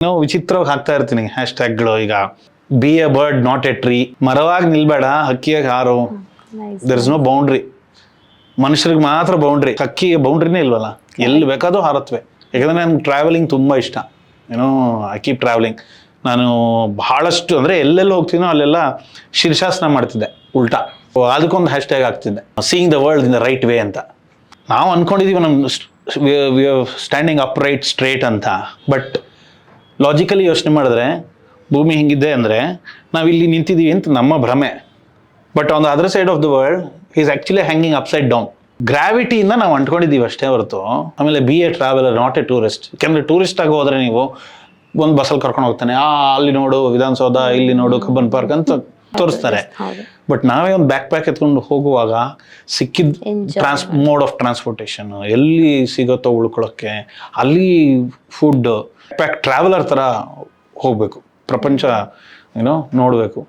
ನಾವು ವಿಚಿತ್ರವಾಗಿ ಹಾಕ್ತಾ ಇರ್ತೀನಿ ಹ್ಯಾಶ್ಟ್ಯಾಗ್ಗಳು. ಈಗ be a bird not a tree, ಮರವಾಗಿ ನಿಲ್ಬೇಡ ಹಕ್ಕಿಯಾಗಿ ಹಾರು. There is no boundary. ಮನುಷ್ಯರಿಗೆ ಮಾತ್ರ ಬೌಂಡ್ರಿ, ಹಕ್ಕಿಗೆ ಬೌಂಡ್ರಿನೇ ಇಲ್ವಲ್ಲ, ಎಲ್ಲಿ ಬೇಕಾದ್ರೂ ಹಾರತ್ವೆ. ಯಾಕಂದ್ರೆ ನನ್ಗೆ ಟ್ರಾವೆಲಿಂಗ್ ತುಂಬಾ ಇಷ್ಟ. I keep travelling. ನಾನು ಬಹಳಷ್ಟು ಅಂದ್ರೆ ಎಲ್ಲೆಲ್ಲಿ ಹೋಗ್ತೀನೋ ಅಲ್ಲೆಲ್ಲ ಶೀರ್ಷಾಸನ ಮಾಡ್ತಿದ್ದೆ ಉಲ್ಟಾ. ಅದಕ್ಕೊಂದು ಹ್ಯಾಶ್ಟ್ಯಾಗ್ ಆಗ್ತಿದ್ದೆ, seeing the world in the right way ಅಂತ. ನಾವು ಅನ್ಕೊಂಡಿದೀವಿ ನಮ್ಮ ಸ್ಟ್ಯಾಂಡಿಂಗ್ ಅಪ್ ರೈಟ್ ಸ್ಟ್ರೇಟ್ ಅಂತ, ಬಟ್ ಲಾಜಿಕಲಿ ಯೋಚನೆ ಮಾಡಿದ್ರೆ ಭೂಮಿ ಹಿಂಗಿದೆ ಅಂದರೆ ನಾವಿಲ್ಲಿ ನಿಂತಿದ್ದೀವಿ ಅಂತ ನಮ್ಮ ಭ್ರಮೆ. But on the other side of the world is actually hanging upside down. ಗ್ರಾವಿಟಿಯಿಂದ ನಾವು ಅಂಟ್ಕೊಂಡಿದ್ದೀವಿ ಅಷ್ಟೇ ಹೊರತು. ಆಮೇಲೆ be a traveller not a tourist. ಯಾಕಂದ್ರೆ ಟೂರಿಸ್ಟ್ ಆಗಿ ಹೋದ್ರೆ ನೀವು ಒಂದು ಬಸ್ಸಲ್ಲಿ ಕರ್ಕೊಂಡು ಹೋಗ್ತಾನೆ, ಅಲ್ಲಿ ನೋಡು ವಿಧಾನಸೌಧ, ಇಲ್ಲಿ ನೋಡು ಕಬ್ಬನ್ ಪಾರ್ಕ್ ಅಂತ ತೋರಿಸ್ತಾರೆ. ಬಟ್ ನಾವೇ ಒಂದು ಬ್ಯಾಕ್ ಪ್ಯಾಕ್ ಎತ್ಕೊಂಡು ಹೋಗುವಾಗ ಸಿಕ್ಕಿದ ಮೋಡ್ ಆಫ್ ಟ್ರಾನ್ಸ್ಪೋರ್ಟೇಷನ್ ಎಲ್ಲಿ ಸಿಗುತ್ತೋ ಉಳ್ಕೊಳ್ಳೋಕ್ಕೆ, ಅಲ್ಲಿ ಫುಡ್ ಪ್ಯಾಕ್ ಟ್ರಾವೆಲರ್ ಥರ ಹೋಗ್ಬೇಕು, ಪ್ರಪಂಚ ನೋಡಬೇಕು.